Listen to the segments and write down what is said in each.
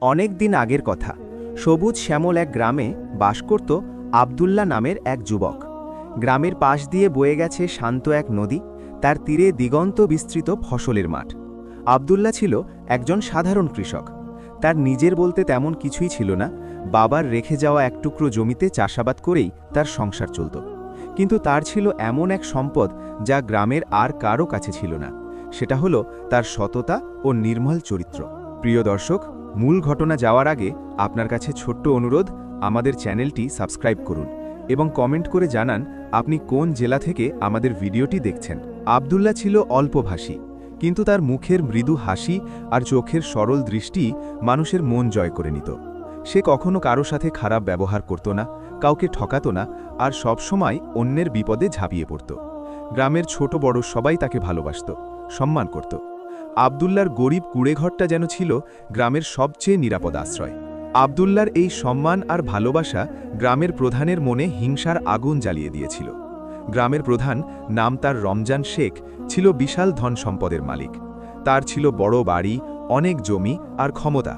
অনেক দিন আগের কথা। সবুজ শ্যামল এক গ্রামে বাস করত আব্দুল্লাহ নামের এক যুবক। গ্রামের পাশ দিয়ে বয়ে গেছে শান্ত এক নদী, তার তীরে দিগন্ত বিস্তৃত ফসলের মাঠ। আব্দুল্লাহ ছিল একজন সাধারণ কৃষক। তার নিজের বলতে তেমন কিছুই ছিল না, বাবার রেখে যাওয়া এক টুকরো জমিতে চাষাবাদ করেই তার সংসার চলত। কিন্তু তার ছিল এমন এক সম্পদ যা গ্রামের আর কারও কাছে ছিল না। সেটা হলো তার সততা ও নির্মল চরিত্র। প্রিয় দর্শক, মূল ঘটনা যাওয়ার আগে আপনার কাছে ছোট্ট অনুরোধ, আমাদের চ্যানেলটি সাবস্ক্রাইব করুন এবং কমেন্ট করে জানান আপনি কোন জেলা থেকে আমাদের ভিডিওটি দেখছেন। আব্দুল্লাহ ছিল অল্পভাষী, কিন্তু তার মুখের মৃদু হাসি আর চোখের সরল দৃষ্টি মানুষের মন জয় করে নিত। সে কখনো কারো সাথে খারাপ ব্যবহার করত না, কাউকে ঠকাত না, আর সবসময় অন্যের বিপদে ঝাঁপিয়ে পড়ত। গ্রামের ছোট বড় সবাই তাকে ভালোবাসত, সম্মান করত। আব্দুল্লার গরিব কুড়েঘরটা যেন ছিল গ্রামের সবচেয়ে নিরাপদ আশ্রয়। আব্দুল্লার এই সম্মান আর ভালোবাসা গ্রামের প্রধানের মনে হিংসার আগুন জ্বালিয়ে দিয়েছিল। গ্রামের প্রধান, নাম তার রমজান শেখ, ছিল বিশাল ধন সম্পদের মালিক। তার ছিল বড় বাড়ি, অনেক জমি আর ক্ষমতা।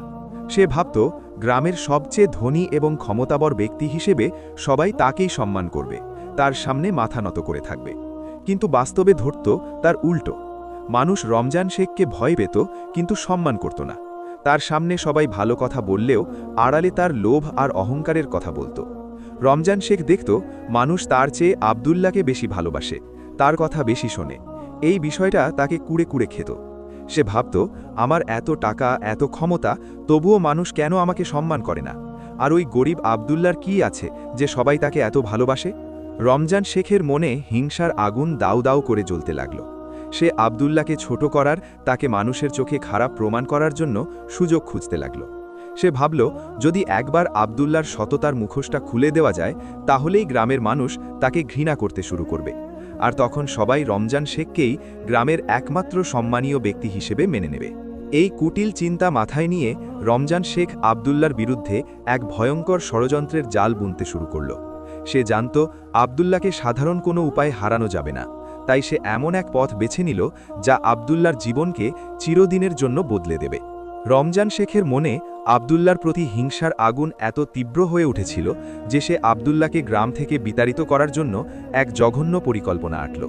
সে ভাবত গ্রামের সবচেয়ে ধনী এবং ক্ষমতাবর ব্যক্তি হিসেবে সবাই তাকেই সম্মান করবে, তার সামনে মাথা নত করে থাকবে। কিন্তু বাস্তবে ধরত তার উল্টো। মানুষ রমজান শেখকে ভয় পেত, কিন্তু সম্মান করত না। তার সামনে সবাই ভালো কথা বললেও আড়ালে তার লোভ আর অহংকারের কথা বলত। রমজান শেখ দেখত মানুষ তার চেয়ে আব্দুল্লাহকে বেশি ভালোবাসে, তার কথা বেশি শোনে। এই বিষয়টা তাকে কুড়ে কুড়ে খেত। সে ভাবত, আমার এত টাকা, এত ক্ষমতা, তবুও মানুষ কেন আমাকে সম্মান করে না? আর ওই গরিব আব্দুল্লার কি আছে যে সবাই তাকে এত ভালোবাসে? রমজান শেখের মনে হিংসার আগুন দাউ দাউ করে জ্বলতে লাগল। সে আব্দুল্লাহকে ছোট করার, তাকে মানুষের চোখে খারাপ প্রমাণ করার জন্য সুযোগ খুঁজতে লাগল। সে ভাবল, যদি একবার আব্দুল্লার সততার মুখোশটা খুলে দেওয়া যায়, তাহলেই গ্রামের মানুষ তাকে ঘৃণা করতে শুরু করবে। আর তখন সবাই রমজান শেখকেই গ্রামের একমাত্র সম্মানীয় ব্যক্তি হিসেবে মেনে নেবে। এই কুটিল চিন্তা মাথায় নিয়ে রমজান শেখ আব্দুল্লার বিরুদ্ধে এক ভয়ঙ্কর ষড়যন্ত্রের জাল বুনতে শুরু করল। সে জানত আব্দুল্লাহকে সাধারণ কোনো উপায়ে হারানো যাবে না, তাই সে এমন এক পথ বেছে নিল যা আব্দুল্লার জীবনকে চিরদিনের জন্য বদলে দেবে। রমজান শেখের মনে আব্দুল্লার প্রতি হিংসার আগুন এত তীব্র হয়ে উঠেছিল যে সে আব্দুল্লাহকে গ্রাম থেকে বিতাড়িত করার জন্য এক জঘন্য পরিকল্পনা আঁটল।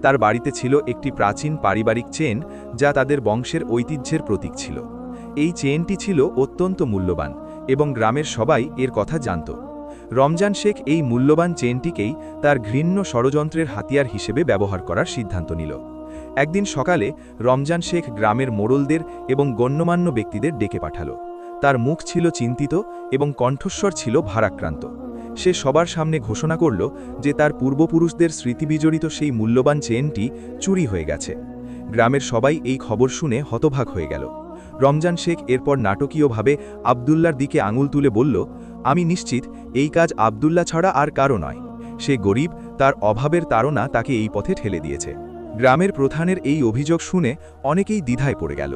তার বাড়িতে ছিল একটি প্রাচীন পারিবারিক চেন, যা তাদের বংশের ঐতিহ্যের প্রতীক ছিল। এই চেনটি ছিল অত্যন্ত মূল্যবান এবং গ্রামের সবাই এর কথা জানত। রমজান শেখ এই মূল্যবান চেনটিকেই তার ঘৃণ্য ষড়যন্ত্রের হাতিয়ার হিসেবে ব্যবহার করার সিদ্ধান্ত নিল। একদিন সকালে রমজান শেখ গ্রামের মোড়লদের এবং গণ্যমান্য ব্যক্তিদের ডেকে পাঠাল। তার মুখ ছিল চিন্তিত এবং কণ্ঠস্বর ছিল ভারাক্রান্ত। সে সবার সামনে ঘোষণা করল যে তার পূর্বপুরুষদের স্মৃতিবিজড়িত সেই মূল্যবান চেনটি চুরি হয়ে গেছে। গ্রামের সবাই এই খবর শুনে হতবাক হয়ে গেল। রমজান শেখ এরপর নাটকীয়ভাবে আব্দুল্লার দিকে আঙুল তুলে বলল, আমি নিশ্চিত এই কাজ আব্দুল্লাহ ছাড়া আর কারো নয়। সে গরিব, তার অভাবের তাড়না তাকে এই পথে ঠেলে দিয়েছে। গ্রামের প্রধানের এই অভিযোগ শুনে অনেকেই দ্বিধায় পড়ে গেল।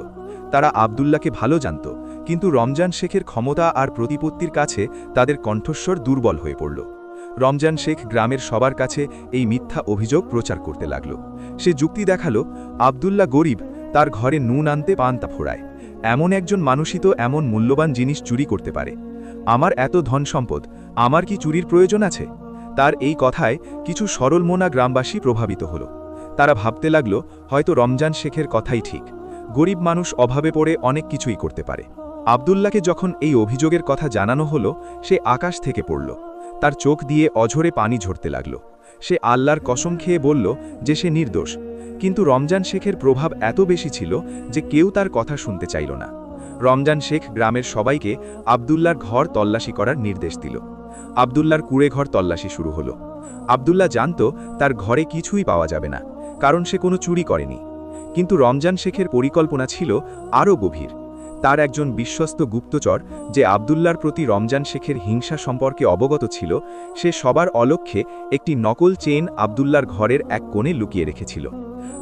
তারা আব্দুল্লাহকে ভালো জানত, কিন্তু রমজান শেখের ক্ষমতা আর প্রতিপত্তির কাছে তাদের কণ্ঠস্বর দুর্বল হয়ে পড়ল। রমজান শেখ গ্রামের সবার কাছে এই মিথ্যা অভিযোগ প্রচার করতে লাগল। সে যুক্তি দেখালো, আব্দুল্লাহ গরিব, তার ঘরে নুন আনতে পান্তা ফোড়ায়। এমন একজন মানুষই তো এমন মূল্যবান জিনিস চুরি করতে পারে। আমার এত ধন সম্পদ, আমার কি চুরির প্রয়োজন আছে? তার এই কথায় কিছু সরল মনা গ্রামবাসী প্রভাবিত হল। তারা ভাবতে লাগল, হয়তো রমজান শেখের কথাই ঠিক, গরিব মানুষ অভাবে পড়ে অনেক কিছুই করতে পারে। আব্দুল্লাহকে যখন এই অভিযোগের কথা জানানো হলো, সে আকাশ থেকে পড়ল। তার চোখ দিয়ে অঝরে পানি ঝরতে লাগল। সে আল্লাহর কসম খেয়ে বলল যে সে নির্দোষ। কিন্তু রমজান শেখের প্রভাব এত বেশি ছিল যে কেউ তার কথা শুনতে চাইল না। রমজান শেখ গ্রামের সবাইকে আব্দুল্লার ঘর তল্লাশি করার নির্দেশ দিল। আব্দুল্লার কুড়েঘর তল্লাশি শুরু হলো। আব্দুল্লাহ জানত তার ঘরে কিছুই পাওয়া যাবে না, কারণ সে কোনো চুরি করেনি। কিন্তু রমজান শেখের পরিকল্পনা ছিল আরও গভীর। তার একজন বিশ্বস্ত গুপ্তচর, যে আব্দুল্লার প্রতি রমজান শেখের হিংসা সম্পর্কে অবগত ছিল, সে সবার অলক্ষ্যে একটি নকল চেন আব্দুল্লার ঘরের এক কোণে লুকিয়ে রেখেছিল।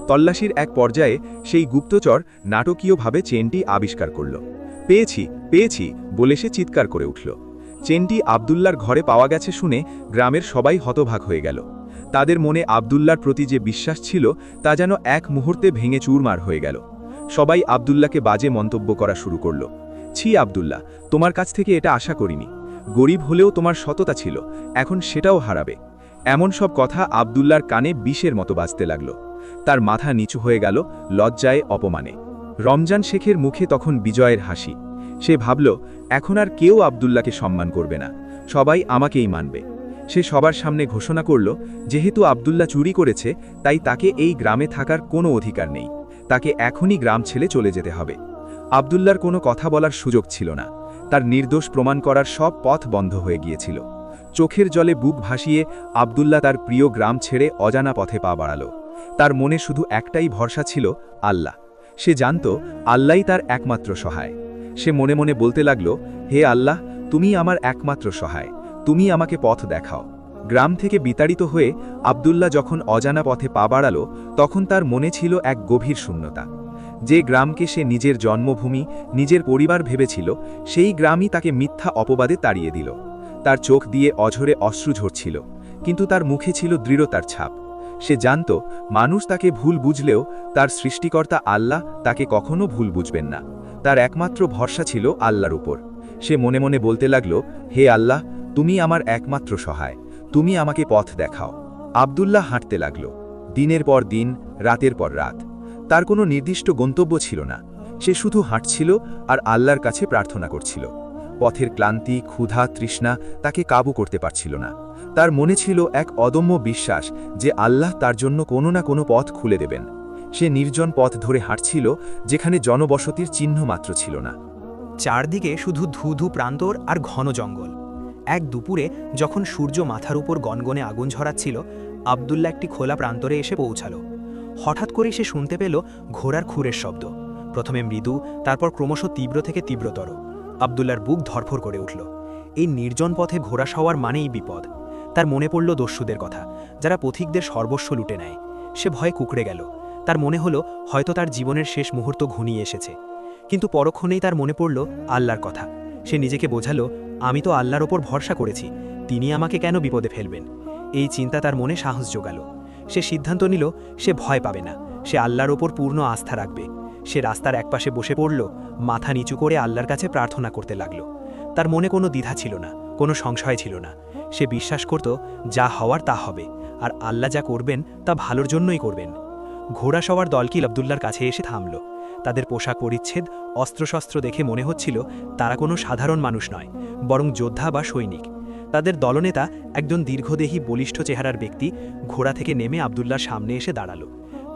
তল্লাশির এক পর্যায়ে সেই গুপ্তচর নাটকীয়ভাবে চেনটি আবিষ্কার করল। পেয়েছি, পেয়েছি বলে সে চিৎকার করে উঠল। চেনটি আব্দুল্লার ঘরে পাওয়া গেছে শুনে গ্রামের সবাই হতবাক হয়ে গেল। তাদের মনে আব্দুল্লার প্রতি যে বিশ্বাস ছিল তা যেন এক মুহূর্তে ভেঙে চুরমার হয়ে গেল। সবাই আব্দুল্লাহকে বাজে মন্তব্য করা শুরু করল। ছি আব্দুল্লাহ, তোমার কাছ থেকে এটা আশা করিনি। গরিব হলেও তোমার সততা ছিল, এখন সেটাও হারাবে। এমন সব কথা আব্দুল্লাহর কানে বিষের মতো বাজতে লাগল। তার মাথা নিচু হয়ে গেল লজ্জায়, অপমানে। রমজান শেখের মুখে তখন বিজয়ের হাসি। সে ভাবল, এখন আর কেউ আব্দুল্লাহকে সম্মান করবে না, সবাই আমাকেই মানবে। সে সবার সামনে ঘোষণা করল, যেহেতু আব্দুল্লাহ চুরি করেছে, তাই তাকে এই গ্রামে থাকার কোনো অধিকার নেই। তাকে এখনই গ্রাম ছেড়ে চলে যেতে হবে। আব্দুল্লাহর কোনো কথা বলার সুযোগ ছিল না। তার নির্দোষ প্রমাণ করার সব পথ বন্ধ হয়ে গিয়েছিল। চোখের জলে বুক ভাসিয়ে আব্দুল্লাহ তার প্রিয় গ্রাম ছেড়ে অজানা পথে পা বাড়াল। তার মনে শুধু একটাই ভরসা ছিল, আল্লাহ। সে জানত আল্লাহই তার একমাত্র সহায়। সে মনে মনে বলতে লাগল, হে আল্লাহ, তুমি আমার একমাত্র সহায়, তুমি আমাকে পথ দেখাও। গ্রাম থেকে বিতাড়িত হয়ে আব্দুল্লাহ যখন অজানা পথে পা বাড়াল, তখন তার মনে ছিল এক গভীর শূন্যতা। যে গ্রামকে সে নিজের জন্মভূমি, নিজের পরিবার ভেবেছিল, সেই গ্রামই তাকে মিথ্যা অপবাদে তাড়িয়ে দিল। তার চোখ দিয়ে অঝরে অশ্রু ঝরছিল, কিন্তু তার মুখে ছিল দৃঢ়তার ছাপ। সে জানত, মানুষ তাকে ভুল বুঝলেও তার সৃষ্টিকর্তা আল্লাহ তাকে কখনো ভুল বুঝবেন না। তার একমাত্র ভরসা ছিল আল্লাহর উপর। সে মনে মনে বলতে লাগল, হে আল্লাহ, তুমি আমার একমাত্র সহায়, তুমি আমাকে পথ দেখাও। আব্দুল্লাহ হাঁটতে লাগল, দিনের পর দিন, রাতের পর রাত। তার কোনো নির্দিষ্ট গন্তব্য ছিল না। সে শুধু হাঁটছিল আর আল্লাহর কাছে প্রার্থনা করছিল। পথের ক্লান্তি, ক্ষুধা, তৃষ্ণা তাকে কাবু করতে পারছিল না। তার মনে ছিল এক অদম্য বিশ্বাস যে আল্লাহ তার জন্য কোনো না কোনো পথ খুলে দেবেন। সে নির্জন পথ ধরে হাঁটছিল, যেখানে জনবসতির চিহ্ন মাত্র ছিল না। চারদিকে শুধু ধুধু প্রান্তর আর ঘন জঙ্গল। এক দুপুরে যখন সূর্য মাথার উপর গনগনে আগুন ঝরাচ্ছিল, আব্দুল্লাহ একটি খোলা প্রান্তরে এসে পৌঁছাল। হঠাৎ করে সে শুনতে পেল ঘোড়ার খুরের শব্দ। প্রথমে মৃদু, তারপর ক্রমশ তীব্র থেকে তীব্রতর। আব্দুল্লাহর বুক ধরফর করে উঠল। এই নির্জন পথে ঘোড়া সওয়ার মানেই বিপদ। তার মনে পড়ল দস্যুদের কথা, যারা পথিকদের সর্বস্ব লুটে নেয়। সে ভয়ে কুঁকড়ে গেল। তার মনে হলো হয়তো তার জীবনের শেষ মুহূর্ত ঘনিয়ে এসেছে। কিন্তু পরক্ষণেই তার মনে পড়ল আল্লাহর কথা। সে নিজেকে বোঝালো, আমি তো আল্লাহর ওপর ভরসা করেছি, তিনি আমাকে কেন বিপদে ফেলবেন। এই চিন্তা তার মনে সাহস জোগাল। সে সিদ্ধান্ত নিল, সে ভয় পাবে না, সে আল্লাহর ওপর পূর্ণ আস্থা রাখবে। সে রাস্তার একপাশে বসে পড়ল, মাথা নিচু করে আল্লাহর কাছে প্রার্থনা করতে লাগল। তার মনে কোনো দ্বিধা ছিল না, কোনো সংশয় ছিল না। সে বিশ্বাস করত, যা হওয়ার তা হবে, আর আল্লাহ যা করবেন তা ভালোর জন্যই করবেন। ঘোড়া সওয়ার দলকি আব্দুল্লাহর কাছে এসে থামল। তাদের পোশাক পরিচ্ছেদ, অস্ত্রশস্ত্র দেখে মনে হচ্ছিল তারা কোনো সাধারণ মানুষ নয়, বরং যোদ্ধা বা সৈনিক। তাদের দলনেতা, একজন দীর্ঘদেহী বলিষ্ঠ চেহারার ব্যক্তি, ঘোড়া থেকে নেমে আব্দুল্লাহর সামনে এসে দাঁড়াল।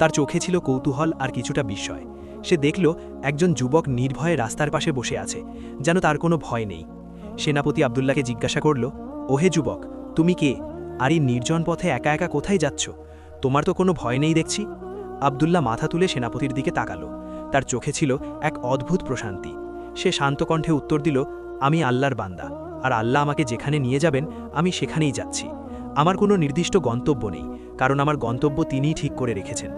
তার চোখে ছিল কৌতূহল আর কিছুটা বিস্ময়। সে দেখল একজন যুবক নির্ভয়ে রাস্তার পাশে বসে আছে, যেন তার কোনো ভয় নেই। সেনাপতি আব্দুল্লাহকে জিজ্ঞাসা করল, ওহে যুবক, তুমি কে? আর এই নির্জন পথে একা একা কোথায় যাচ্ছ? তোমার তো কোনো ভয় নেই দেখছি। আব্দুল্লাহ মাথা তুলে সেনাপতির দিকে তাকালো। তার চোখে ছিল এক অদ্ভুত প্রশান্তি। সে শান্ত কণ্ঠে উত্তর দিল, আমি আল্লাহর বান্দা, আর আল্লাহ আমাকে যেখানে নিয়ে যাবেন আমি সেখানেই যাচ্ছি। আমার কোনো নির্দিষ্ট গন্তব্য নেই, কারণ আমার গন্তব্য তিনিই ঠিক করে রেখেছেন।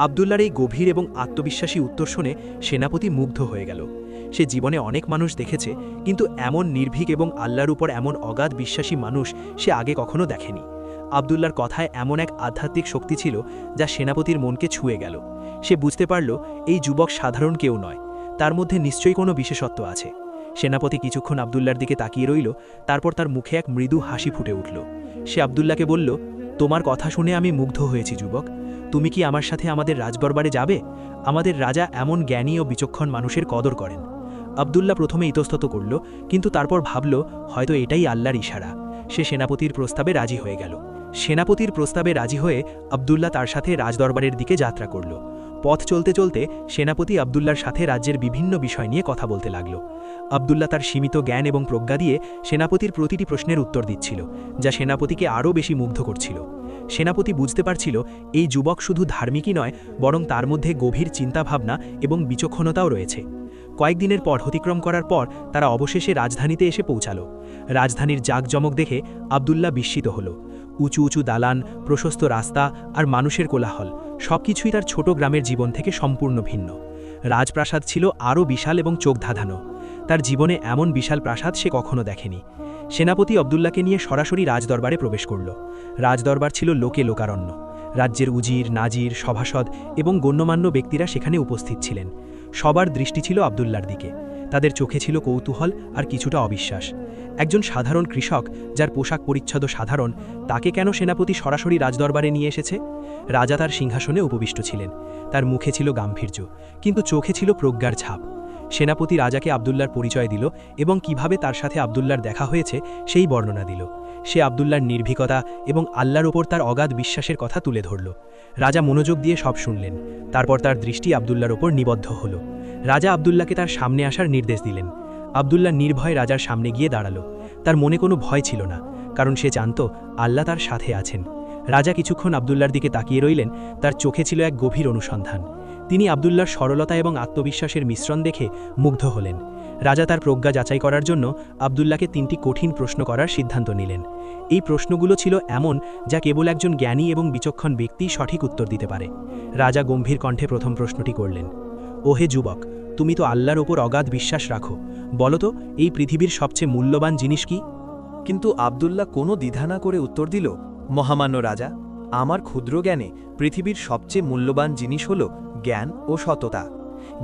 আব্দুল্লাহর এই গভীর এবং আত্মবিশ্বাসী উত্তর শুনে সেনাপতি মুগ্ধ হয়ে গেল। সে জীবনে অনেক মানুষ দেখেছে, কিন্তু এমন নির্ভীক এবং আল্লাহর উপর এমন অগাধ বিশ্বাসী মানুষ সে আগে কখনো দেখেনি। আব্দুল্লাহর কথায় এমন এক আধ্যাত্মিক শক্তি ছিল যা সেনাপতির মনকে ছুঁয়ে গেল। সে বুঝতে পারল, এই যুবক সাধারণ কেউ নয়, তার মধ্যে নিশ্চয়ই কোনো বিশেষত্ব আছে। সেনাপতি কিছুক্ষণ আব্দুল্লাহর দিকে তাকিয়ে রইল, তারপর তার মুখে এক মৃদু হাসি ফুটে উঠল। সে আব্দুল্লাহকে বলল, তোমার কথা শুনে আমি মুগ্ধ হয়েছি যুবক। তুমি কি আমার সাথে আমাদের রাজদরবারে যাবে? আমাদের রাজা এমন জ্ঞানী ও বিচক্ষণ মানুষের কদর করেন। আব্দুল্লাহ প্রথমে ইতস্তত করল, কিন্তু তারপর ভাবল হয়তো এটাই আল্লাহর ইশারা। সে সেনাপতির প্রস্তাবে রাজি হয়ে গেল। সেনাপতির প্রস্তাবে রাজি হয়ে আব্দুল্লাহ তার সাথে রাজদরবারের দিকে যাত্রা করল। পথ চলতে চলতে সেনাপতি আব্দুল্লাহর সাথে রাজ্যের বিভিন্ন বিষয় নিয়ে কথা বলতে লাগল। আব্দুল্লাহ তার সীমিত জ্ঞান এবং প্রজ্ঞা দিয়ে সেনাপতির প্রতিটি প্রশ্নের উত্তর দিচ্ছিল, যা সেনাপতিকে আরও বেশি মুগ্ধ করছিল। সেনাপতি বুঝতে পারছিল এই যুবক শুধু ধার্মিকই নয়, বরং তার মধ্যে গভীর চিন্তাভাবনা এবং বিচক্ষণতাও রয়েছে। কয়েকদিনের পর অতিক্রম করার পর তারা অবশেষে রাজধানীতে এসে পৌঁছাল। রাজধানীর জাঁকজমক দেখে আব্দুল্লাহ বিস্মিত হল। উঁচু উঁচু দালান, প্রশস্ত রাস্তা আর মানুষের কোলাহল, সবকিছুই তার ছোট গ্রামের জীবন থেকে সম্পূর্ণ ভিন্ন। রাজপ্রাসাদ ছিল আরও বিশাল এবং চোখ ধাঁধানো। তার জীবনে এমন বিশাল প্রাসাদ সে কখনো দেখেনি। সেনাপতি আব্দুল্লাহকে নিয়ে সরাসরি রাজদরবারে প্রবেশ করল। রাজদরবার ছিল লোকে লোকারণ্য। রাজ্যের উজির, নাজির, সভাসদ এবং গণ্যমান্য ব্যক্তিরা সেখানে উপস্থিত ছিলেন। সবার দৃষ্টি ছিল আব্দুল্লাহর দিকে। তাদের চোখে ছিল কৌতূহল আর কিছুটা অবিশ্বাস। একজন সাধারণ কৃষক, যার পোশাক পরিচ্ছদ সাধারণ, তাকে কেন সেনাপতি সরাসরি রাজদরবারে নিয়ে এসেছে? রাজা তার সিংহাসনে উপবিষ্ট ছিলেন। তার মুখে ছিল গাম্ভীর্য, কিন্তু চোখে ছিল প্রজ্ঞার ছাপ। সেনাপতি রাজাকে আবদুল্লার পরিচয় দিল এবং কিভাবে তার সাথে আবদুল্লার দেখা হয়েছে সেই বর্ণনা দিল। সে আবদুল্লার নির্ভীকতা এবং আল্লাহর ওপর তার অগাধ বিশ্বাসের কথা তুলে ধরল। রাজা মনোযোগ দিয়ে সব শুনলেন। তারপর তার দৃষ্টি আবদুল্লার ওপর নিবদ্ধ হল। রাজা আবদুল্লাকে তার সামনে আসার নির্দেশ দিলেন। আবদুল্লাহ নির্ভয়ে রাজার সামনে গিয়ে দাঁড়ালো। তার মনে কোনো ভয় ছিল না, কারণ সে জানত আল্লাহ তার সাথে আছেন। রাজা কিছুক্ষণ আবদুল্লার দিকে তাকিয়ে রইলেন। তার চোখে ছিল এক গভীর অনুসন্ধান। তিনি আবদুল্লার সরলতা এবং আত্মবিশ্বাসের মিশ্রণ দেখে মুগ্ধ হলেন। রাজা তার প্রজ্ঞা যাচাই করার জন্য আবদুল্লাকে 3টি কঠিন প্রশ্ন করার সিদ্ধান্ত নিলেন। এই প্রশ্নগুলো ছিল এমন যা কেবল একজন জ্ঞানী এবং বিচক্ষণ ব্যক্তি সঠিক উত্তর দিতে পারে। রাজা গম্ভীর কণ্ঠে প্রথম প্রশ্নটি করলেন। ওহে যুবক, তুমি তো আল্লাহর ওপর অগাধ বিশ্বাস রাখো, বলো তো এই পৃথিবীর সবচেয়ে মূল্যবান জিনিস কি? কিন্তু আবদুল্লাহ কোনো দ্বিধা না করে উত্তর দিল, মহামান্য রাজা, আমার ক্ষুদ্র জ্ঞানে পৃথিবীর সবচেয়ে মূল্যবান জিনিস হল জ্ঞান ও সততা।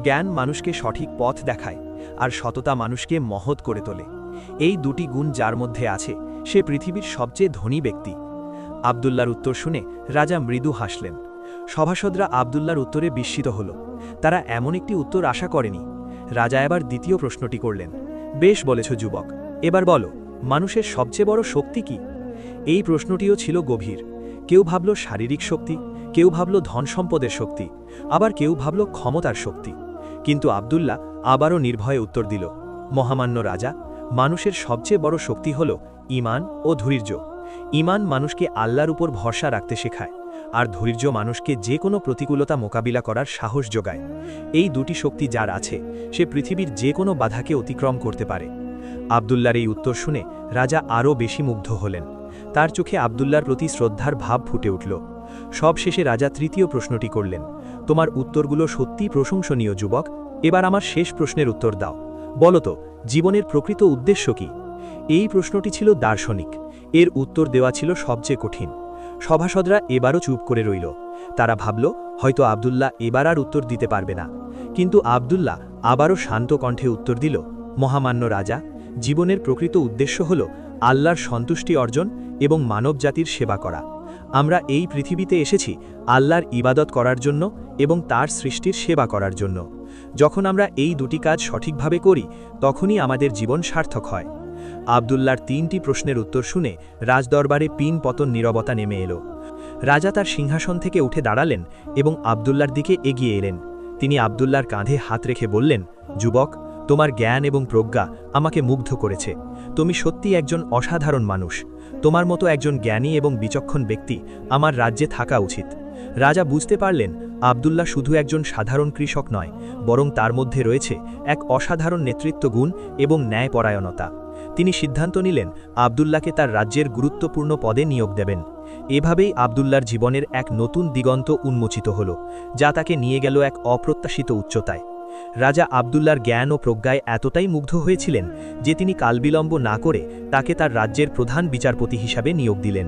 জ্ঞান মানুষকে সঠিক পথ দেখায়, আর সততা মানুষকে মহৎ করে তোলে। এই দুটি গুণ যার মধ্যে আছে, সে পৃথিবীর সবচেয়ে ধনী ব্যক্তি। আবদুল্লার উত্তর শুনে রাজা মৃদু হাসলেন। সভাসদরা আবদুল্লার উত্তরে বিস্মিত হল। তারা এমন একটি উত্তর আশা করেনি। রাজা এবার দ্বিতীয় প্রশ্নটি করলেন। বেশ বলেছ যুবক, এবার বলো, মানুষের সবচেয়ে বড় শক্তি কি? এই প্রশ্নটিও ছিল গভীর। কেউ ভাবল শারীরিক শক্তি, কেউ ভাবল ধন সম্পদের শক্তি, আবার কেউ ভাবল ক্ষমতার শক্তি। কিন্তু আবদুল্লাহ আবারও নির্ভয়ে উত্তর দিল, মহামান্য রাজা, মানুষের সবচেয়ে বড় শক্তি হল ঈমান ও ধৈর্য। ঈমান মানুষকে আল্লাহর উপর ভরসা রাখতে শেখায়, আর ধৈর্য মানুষকে যে কোনো প্রতিকূলতা মোকাবিলা করার সাহস যোগায়। এই দুটি শক্তি যার আছে, সে পৃথিবীর যে কোনো বাধাকে অতিক্রম করতে পারে। আবদুল্লার এই উত্তর শুনে রাজা আরও বেশি মুগ্ধ হলেন। তার চোখে আবদুল্লার প্রতি শ্রদ্ধার ভাব ফুটে উঠল। সবশেষে রাজা তৃতীয় প্রশ্নটি করলেন। তোমার উত্তরগুলো সত্যিই প্রশংসনীয় যুবক। এবার আমার শেষ প্রশ্নের উত্তর দাও। বলো তো, জীবনের প্রকৃত উদ্দেশ্য কি? এই প্রশ্নটি ছিল দার্শনিক। এর উত্তর দেওয়া ছিল সবচেয়ে কঠিন। সভাসদরা এবারও চুপ করে রইল। তারা ভাবল, হয়তো আবদুল্লাহ এবার আর উত্তর দিতে পারবে না। কিন্তু আবদুল্লাহ আবারও শান্ত কণ্ঠে উত্তর দিল, মহামান্য রাজা, জীবনের প্রকৃত উদ্দেশ্য হল আল্লাহর সন্তুষ্টি অর্জন এবং মানবজাতির সেবা করা। আমরা এই পৃথিবীতে এসেছি আল্লাহর ইবাদত করার জন্য এবং তার সৃষ্টির সেবা করার জন্য। যখন আমরা এই দুটি কাজ সঠিকভাবে করি, তখনই আমাদের জীবন সার্থক হয়। আবদুল্লার 3টি প্রশ্নের উত্তর শুনে রাজদরবারে পিন পতন নীরবতা নেমে এলো। রাজা তার সিংহাসন থেকে উঠে দাঁড়ালেন এবং আবদুল্লার দিকে এগিয়ে এলেন। তিনি আবদুল্লার কাঁধে হাত রেখে বললেন, যুবক, তোমার জ্ঞান এবং প্রজ্ঞা আমাকে মুগ্ধ করেছে। তুমি সত্যি একজন অসাধারণ মানুষ। তোমার মতো একজন জ্ঞানী এবং বিচক্ষণ ব্যক্তি আমার রাজ্যে থাকা উচিত। রাজা বুঝতে পারলেন আবদুল্লাহ শুধু একজন সাধারণ কৃষক নয়, বরং তার মধ্যে রয়েছে এক অসাধারণ নেতৃত্ব গুণ এবং ন্যায়পরায়ণতা। তিনি সিদ্ধান্ত নিলেন আবদুল্লাহকে তার রাজ্যের গুরুত্বপূর্ণ পদে নিয়োগ দেবেন। এভাবেই আবদুল্লার জীবনের এক নতুন দিগন্ত উন্মোচিত হল, যা তাকে নিয়ে গেল এক অপ্রত্যাশিত উচ্চতায়। রাজা আবদুল্লার জ্ঞান ও প্রজ্ঞায় এতটাই মুগ্ধ হয়েছিলেন যে তিনি কালবিলম্ব না করে তাকে তার রাজ্যের প্রধান বিচারপতি হিসাবে নিয়োগ দিলেন।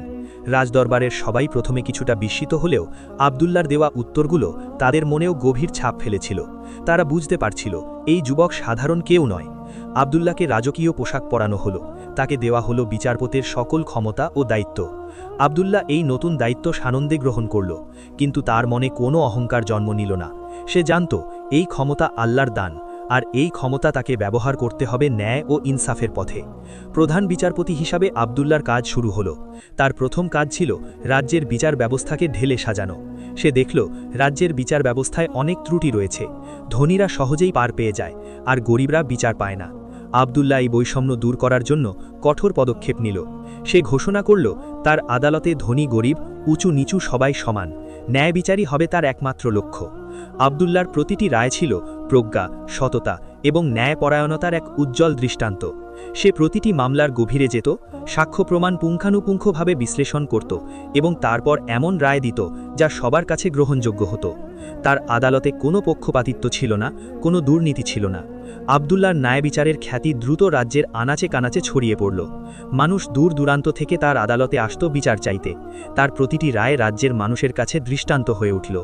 রাজদরবারের সবাই প্রথমে কিছুটা বিস্মিত হলেও আবদুল্লার দেওয়া উত্তরগুলো তাদের মনেও গভীর ছাপ ফেলেছিল। তারা বুঝতে পারছিল এই যুবক সাধারণ কেউ নয়। আবদুল্লাহকে রাজকীয় পোশাক পরানো হলো, তাকে দেওয়া হলো বিচারপতির সকল ক্ষমতা ও দায়িত্ব। আবদুল্লাহ এই নতুন দায়িত্ব সানন্দে গ্রহণ করল, কিন্তু তার মনে কোনো অহংকার জন্ম নিল না। সে জানত এই ক্ষমতা আল্লাহর দান, আর এই ক্ষমতা তাকে ব্যবহার করতে হবে ন্যায় ও ইনসাফের পথে। প্রধান বিচারপতি হিসাবে আবদুল্লার কাজ শুরু হলো। তার প্রথম কাজ ছিল রাজ্যের বিচার ব্যবস্থাকে ঢেলে সাজানো। সে দেখল রাজ্যের বিচার ব্যবস্থায় অনেক ত্রুটি রয়েছে। ধনীরা সহজেই পার পেয়ে যায়, আর গরিবরা বিচার পায় না। আবদুল্লাহ এই বৈষম্য দূর করার জন্য কঠোর পদক্ষেপ নিল। সে ঘোষণা করল তার আদালতে ধনী গরিব, উঁচু নিচু সবাই সমান। ন্যায় বিচারই হবে তার একমাত্র লক্ষ্য। আবদুল্লার প্রতিটি রায় ছিল প্রজ্ঞা, সততা এবং ন্যায়পরায়ণতার এক উজ্জ্বল দৃষ্টান্ত। সে প্রতিটি মামলার গভীরে যেত, সাক্ষ্য প্রমাণ পুঙ্খানুপুঙ্খভাবে বিশ্লেষণ করত এবং তারপর এমন রায় দিত যা সবার কাছে গ্রহণযোগ্য হতো। তার আদালতে কোনো পক্ষপাতিত্ব ছিল না, কোনো দুর্নীতি ছিল না। আবদুল্লার ন্যায় বিচারের খ্যাতি দ্রুত রাজ্যের আনাচে কানাচে ছড়িয়ে পড়ল। মানুষ দূর দূরান্ত থেকে তার আদালতে আসত বিচার চাইতে। তার প্রতিটি রায় রাজ্যের মানুষের কাছে দৃষ্টান্ত হয়ে উঠল।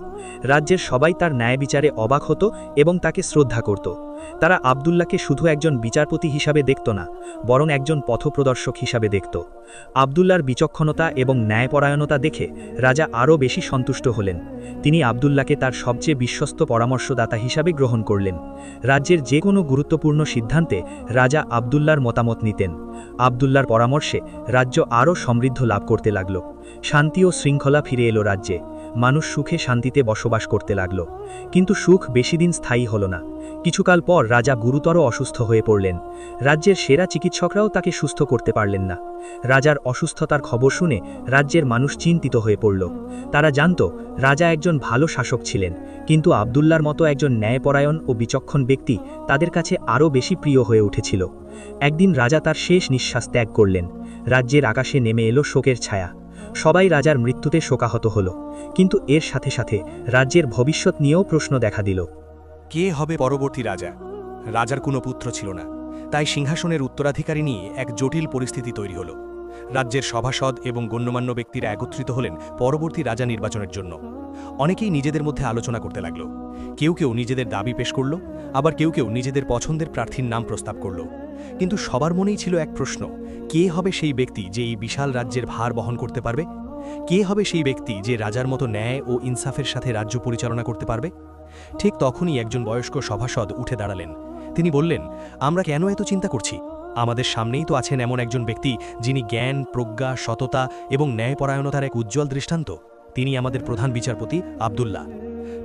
রাজ্যের সবাই তার ন্যায় বিচারে অবাক হতো এবং তাকে শ্রদ্ধা করত। তারা আবদুল্লাহকে শুধু একজন বিচারপতি হিসাবে দেখত না, বরং একজন পথপ্রদর্শক হিসাবে দেখত। আবদুল্লাহর বিচক্ষণতা এবং ন্যায়পরায়ণতা দেখে রাজা আরও বেশি সন্তুষ্ট হলেন। তিনি আবদুল্লাহকে তার সবচেয়ে বিশ্বস্ত পরামর্শদাতা হিসাবে গ্রহণ করলেন। রাজ্যের যে কোনো গুরুত্বপূর্ণ সিদ্ধান্তে রাজা আবদুল্লাহর মতামত নিতেন। আবদুল্লাহর পরামর্শে রাজ্য আরও সমৃদ্ধ লাভ করতে লাগল। শান্তি ও শৃঙ্খলা ফিরে এলো রাজ্যে। মানুষ সুখে শান্তিতে বসবাস করতে লাগল। কিন্তু সুখ বেশিদিন স্থায়ী হল না। কিছুকাল পর রাজা গুরুতর অসুস্থ হয়ে পড়লেন। রাজ্যের সেরা চিকিৎসকরাও তাকে সুস্থ করতে পারলেন না। রাজার অসুস্থতার খবর শুনে রাজ্যের মানুষ চিন্তিত হয়ে পড়ল। তারা জানত রাজা একজন ভালো শাসক ছিলেন, কিন্তু আবদুল্লাহর মতো একজন ন্যায়পরায়ণ ও বিচক্ষণ ব্যক্তি তাদের কাছে আরও বেশি প্রিয় হয়ে উঠেছিল। একদিন রাজা তার শেষ নিঃশ্বাস ত্যাগ করলেন। রাজ্যের আকাশে নেমে এলো শোকের ছায়া। সবাই রাজার মৃত্যুতে শোকাহত হল, কিন্তু এর সাথে সাথে রাজ্যের ভবিষ্যৎ নিয়েও প্রশ্ন দেখা দিল। কে হবে পরবর্তী রাজা? রাজার কোনো পুত্র ছিল না, তাই সিংহাসনের উত্তরাধিকারী নিয়ে এক জটিল পরিস্থিতি তৈরি হল। রাজ্যের সভাসদ এবং গণ্যমান্য ব্যক্তিরা একত্রিত হলেন পরবর্তী রাজা নির্বাচনের জন্য। অনেকেই নিজেদের মধ্যে আলোচনা করতে লাগল। কেউ কেউ নিজেদের দাবি পেশ করল, আবার কেউ কেউ নিজেদের পছন্দের প্রার্থীর নাম প্রস্তাব করল। কিন্তু সবার মনেই ছিল এক প্রশ্ন, কে হবে সেই ব্যক্তি যে এই বিশাল রাজ্যের ভার বহন করতে পারবে? কে হবে সেই ব্যক্তি যে রাজার মতো ন্যায় ও ইনসাফের সাথে রাজ্য পরিচালনা করতে পারবে? ঠিক তখনই একজন বয়স্ক সভাসদ উঠে দাঁড়ালেন। তিনি বললেন, আমরা কেন এত চিন্তা করছি? আমাদের সামনেই তো আছেন এমন একজন ব্যক্তি যিনি জ্ঞান, প্রজ্ঞা, সততা এবং ন্যায়পরায়ণতার এক উজ্জ্বল দৃষ্টান্ত। তিনি আমাদের প্রধান বিচারপতি আবদুল্লাহ।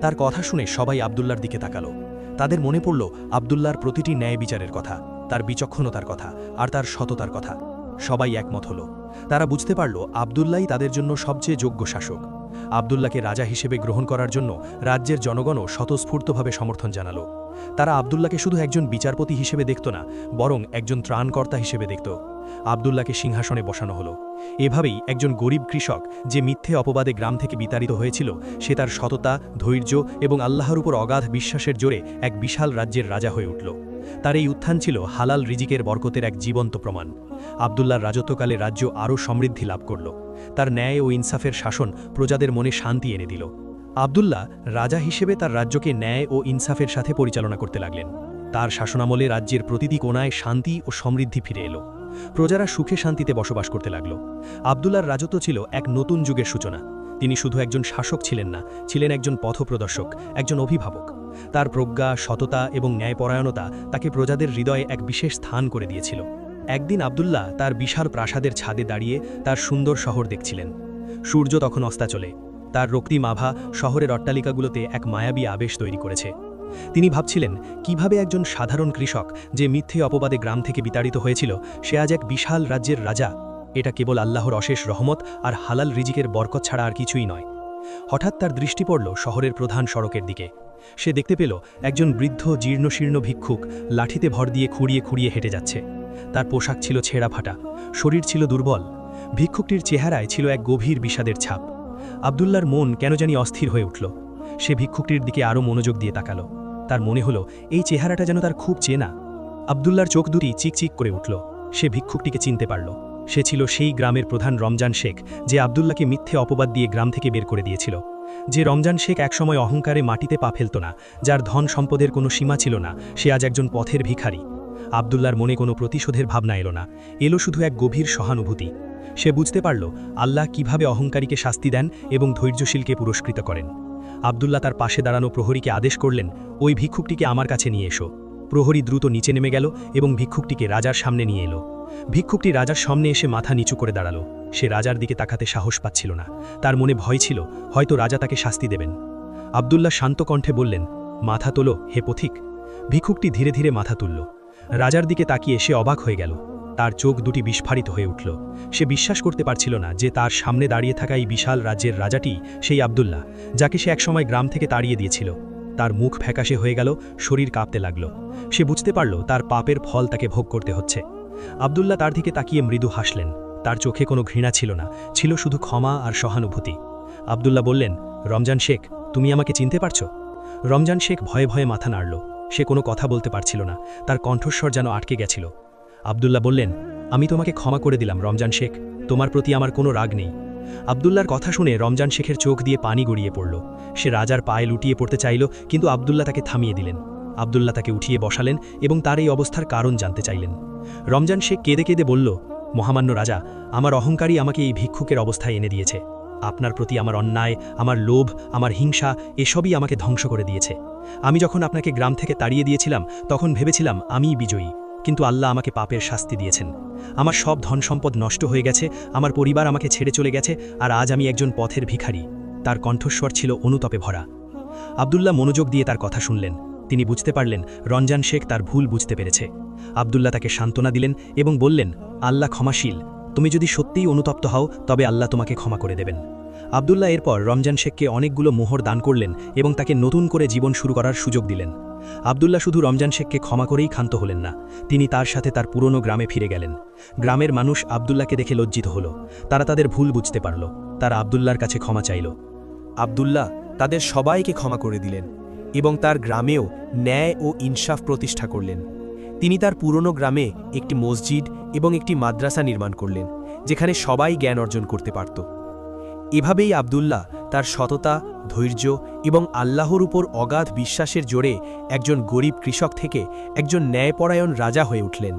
তার কথা শুনে সবাই আবদুল্লাহর দিকে তাকালো। তাদের মনে পড়ল আবদুল্লাহর প্রতিটি ন্যায় বিচারের কথা, তার বিচক্ষণতার কথা আর তার সততার কথা। সবাই একমত হল। তারা বুঝতে পারল আবদুল্লাহই তাদের জন্য সবচেয়ে যোগ্য শাসক। আবদুল্লাহকে রাজা হিসেবে গ্রহণ করার জন্য রাজ্যের জনগণও স্বতঃস্ফূর্তভাবে সমর্থন জানালো। তারা আবদুল্লাহকে শুধু একজন বিচারপতি হিসেবে দেখত না, বরং একজন ত্রাণকর্তা হিসেবে দেখত। আবদুল্লাহকে সিংহাসনে বসানো হলো। এভাবেই একজন গরিব কৃষক যে মিথ্যে অপবাদে গ্রাম থেকে বিতাড়িত হয়েছিল, সে তার সততা, ধৈর্য এবং আল্লাহর উপর অগাধ বিশ্বাসের জোরে এক বিশাল রাজ্যের রাজা হয়ে উঠল। তার এই উত্থান ছিল হালাল রিজিকের বরকতের এক জীবন্ত প্রমাণ। আবদুল্লাহর রাজত্বকালে রাজ্য আরও সমৃদ্ধি লাভ করল। তার ন্যায় ও ইনসাফের শাসন প্রজাদের মনে শান্তি এনে দিল। আবদুল্লাহ রাজা হিসেবে তার রাজ্যকে ন্যায় ও ইনসাফের সাথে পরিচালনা করতে লাগলেন। তার শাসনামলে রাজ্যের প্রতিটি কোণায় শান্তি ও সমৃদ্ধি ফিরে এলো। প্রজারা সুখে শান্তিতে বসবাস করতে লাগল। আবদুল্লাহর রাজত্ব ছিল এক নতুন যুগের সূচনা। তিনি শুধু একজন শাসক ছিলেন না, ছিলেন একজন পথপ্রদর্শক, একজন অভিভাবক। তার প্রজ্ঞা, সততা এবং ন্যায়পরায়ণতা তাকে প্রজাদের হৃদয়ে এক বিশেষ স্থান করে দিয়েছিল। একদিন আবদুল্লাহ তার বিশাল প্রাসাদের ছাদে দাঁড়িয়ে তার সুন্দর শহর দেখছিলেন। সূর্য তখন অস্তাচলে। তার রক্তিম আভা শহরের অট্টালিকাগুলোতে এক মায়াবী আবেশ তৈরি করেছে। তিনি ভাবছিলেন কিভাবে একজন সাধারণ কৃষক যে মিথ্যে অপবাদে গ্রাম থেকে বিতাড়িত হয়েছিল, সে আজ এক বিশাল রাজ্যের রাজা। এটা কেবল আল্লাহর অশেষ রহমত আর হালাল রিজিকের বরকত ছাড়া আর কিছুই নয়। হঠাৎ তার দৃষ্টি পড়ল শহরের প্রধান সড়কের দিকে। সে দেখতে পেল একজন বৃদ্ধ জীর্ণশীর্ণ ভিক্ষুক লাঠিতে ভর দিয়ে খুঁড়িয়ে খুঁড়িয়ে হেঁটে যাচ্ছে। তার পোশাক ছিল ছেঁড়া ফাটা, শরীর ছিল দুর্বল। ভিক্ষুকটির চেহারায় ছিল এক গভীর বিষাদের ছাপ। আবদুল্লাহর মন কেন জানি অস্থির হয়ে উঠল। সে ভিক্ষুকটির দিকে আরও মনোযোগ দিয়ে তাকালো। তার মনে হলো এই চেহারাটা যেন তার খুব চেনা। আবদুল্লাহর চোখ দুটি চিকচিক করে উঠল। সে ভিক্ষুকটিকে চিনতে পারল। সে ছিল সেই গ্রামের প্রধান রমজান শেখ, যে আবদুল্লাহকে মিথ্যে অপবাদ দিয়ে গ্রাম থেকে বের করে দিয়েছিল। যে রমজান শেখ একসময় অহংকারে মাটিতে পা ফেলত না, যার ধন সম্পদের কোনো সীমা ছিল না, সে আজ একজন পথের ভিখারি। আবদুল্লাহর মনে কোনো প্রতিশোধের ভাবনা এলো না, এলো শুধু এক গভীর সহানুভূতি। সে বুঝতে পারল আল্লাহ কিভাবে অহংকারীকে শাস্তি দেন এবং ধৈর্যশীলকে পুরস্কৃত করেন। আবদুল্লাহ তার পাশে দাঁড়ানো প্রহরীকে আদেশ করলেন, ওই ভিক্ষুকটিকে আমার কাছে নিয়ে এসো। প্রহরী দ্রুত নিচে নেমে গেল এবং ভিক্ষুকটিকে রাজার সামনে নিয়ে এলো। ভিক্ষুকটি রাজার সামনে এসে মাথা নিচু করে দাঁড়ালো। সে রাজার দিকে তাকাতে সাহস পাচ্ছিল না। তার মনে ভয় ছিল, হয়তো রাজা তাকে শাস্তি দেবেন। আবদুল্লাহ শান্ত কণ্ঠে বললেন, মাথা তোলো হে পথিক। ভিক্ষুকটি ধীরে ধীরে মাথা তুলল। রাজার দিকে তাকিয়ে সে অবাক হয়ে গেল। তার চোখ দুটি বিস্ফারিত হয়ে উঠল। সে বিশ্বাস করতে পারছিল না যে তার সামনে দাঁড়িয়ে থাকা এই বিশাল রাজ্যের রাজাটি সেই আবদুল্লাহ, যাকে সে একসময় গ্রাম থেকে তাড়িয়ে দিয়েছিল। তার মুখ ফ্যাকাশে হয়ে গেল, শরীর কাঁপতে লাগল। সে বুঝতে পারল তার পাপের ফল তাকে ভোগ করতে হচ্ছে। আবদুল্লাহ তার দিকে তাকিয়ে মৃদু হাসলেন। তার চোখে কোনো ঘৃণা ছিল না, ছিল শুধু ক্ষমা আর সহানুভূতি। আবদুল্লাহ বললেন, রমজান শেখ, তুমি আমাকে চিনতে পারছো? রমজান শেখ ভয়ে ভয়ে মাথা নাড়ল। সে কোনো কথা বলতে পারছিল না, তার কণ্ঠস্বর যেন আটকে গেছিল। আবদুল্লাহ বললেন, আমি তোমাকে ক্ষমা করে দিলাম রমজান শেখ, তোমার প্রতি আমার কোনো রাগ নেই। আবদুল্লাহর কথা শুনে রমজান শেখের চোখ দিয়ে পানি গড়িয়ে পড়ল। সে রাজার পায়ে লুটিয়ে পড়তে চাইল, কিন্তু আবদুল্লাহ তাকে থামিয়ে দিলেন। আব্দুল্লাহ তাকে উঠিয়ে বসালেন এবং তার এই অবস্থার কারণ জানতে চাইলেন। রমজান শেখ কেঁদে কেঁদে বলল, মহামান্য রাজা, আমার অহংকারই আমাকে এই ভিক্ষুকের অবস্থায় এনে দিয়েছে। আপনার প্রতি আমার অন্যায়, আমার লোভ, আমার হিংসা এসবই আমাকে ধ্বংস করে দিয়েছে। আমি যখন আপনাকে গ্রাম থেকে তাড়িয়ে দিয়েছিলাম তখন ভেবেছিলাম আমিই বিজয়ী, কিন্তু আল্লাহ আমাকে পাপের শাস্তি দিয়েছেন। আমার সব ধন সম্পদ নষ্ট হয়ে গেছে, আমার পরিবার আমাকে ছেড়ে চলে গেছে, আর আজ আমি একজন পথের ভিখারি। তার কণ্ঠস্বর ছিল অনুতাপে ভরা। আব্দুল্লাহ মনোযোগ দিয়ে তার কথা শুনলেন। তিনি বুঝতে পারলেন রমজান শেখ তার ভুল বুঝতে পেরেছে। আব্দুল্লাহ তাকে সান্ত্বনা দিলেন এবং বললেন, আল্লাহ ক্ষমাশীল, তুমি যদি সত্যিই অনুতপ্ত হও তবে আল্লাহ তোমাকে ক্ষমা করে দেবেন। আব্দুল্লাহ এরপর রমজান শেখকে অনেকগুলো মোহর দান করলেন এবং তাকে নতুন করে জীবন শুরু করার সুযোগ দিলেন। আব্দুল্লাহ শুধু রমজান শেখকে ক্ষমা করেই ক্ষান্ত হলেন না, তিনি তার সাথে তার পুরনো গ্রামে ফিরে গেলেন। গ্রামের মানুষ আব্দুল্লাহকে দেখে লজ্জিত হল। তারা তাদের ভুল বুঝতে পারল। তারা আব্দুল্লাহর কাছে ক্ষমা চাইল। আব্দুল্লাহ তাদের সবাইকে ক্ষমা করে দিলেন এবং তার গ্রামেও ন্যায় ও ইনসাফ প্রতিষ্ঠা করলেন। তিনি তার পুরনো গ্রামে একটি মসজিদ এবং একটি মাদ্রাসা নির্মাণ করলেন, যেখানে সবাই জ্ঞান অর্জন করতে পারত। এভাবেই আব্দুল্লাহ তার সততা, ধৈর্য এবং আল্লাহর উপর অগাধ বিশ্বাসের জোরে একজন গরিব কৃষক থেকে একজন ন্যায়পরায়ণ রাজা হয়ে উঠলেন।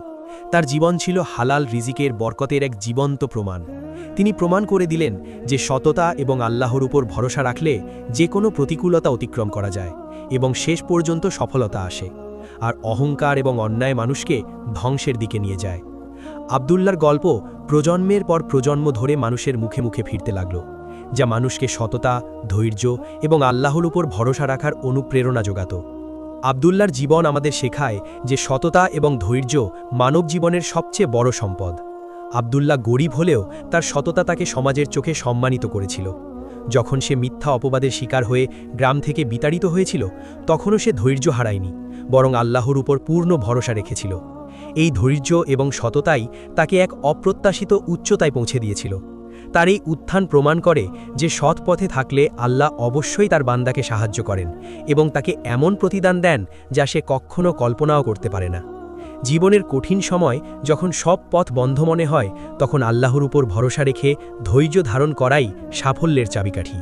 তার জীবন ছিল হালাল রিজিকের বরকতের এক জীবন্ত প্রমাণ। তিনি প্রমাণ করে দিলেন যে সততা এবং আল্লাহর উপর ভরসা রাখলে যে কোনো প্রতিকূলতা অতিক্রম করা যায় এবং শেষ পর্যন্ত সফলতা আসে, আর অহংকার এবং অন্যায় মানুষকে ধ্বংসের দিকে নিয়ে যায়। আব্দুল্লাহর গল্প প্রজন্মের পর প্রজন্ম ধরে মানুষের মুখে মুখে ফিরতে লাগল, যা মানুষকে সততা, ধৈর্য এবং আল্লাহর উপর ভরসা রাখার অনুপ্রেরণা যোগাত। আব্দুল্লাহর জীবন আমাদের শেখায় যে সততা এবং ধৈর্য মানব জীবনের সবচেয়ে বড় সম্পদ। আব্দুল্লাহ গরিব হলেও তার সততা তাকে সমাজের চোখে সম্মানিত করেছিল। যখন সে মিথ্যা অপবাদের শিকার হয়ে গ্রাম থেকে বিতাড়িত হয়েছিল, তখনও সে ধৈর্য হারায়নি, বরং আল্লাহর উপর পূর্ণ ভরসা রেখেছিল। এই ধৈর্য এবং সততাই তাকে এক অপ্রত্যাশিত উচ্চতায় পৌঁছে দিয়েছিল। তার এই উত্থান প্রমাণ করে যে সৎ পথে থাকলে আল্লাহ অবশ্যই তার বান্দাকে সাহায্য করেন এবং তাকে এমন প্রতিদান দেন যা সে কখনো কল্পনাও করতে পারে না। জীবনের কঠিন সময় যখন সব পথ বন্ধ মনে হয়, তখন আল্লাহর উপর ভরসা রেখে ধৈর্য ধারণ করাই সাফল্যের চাবিকাঠি।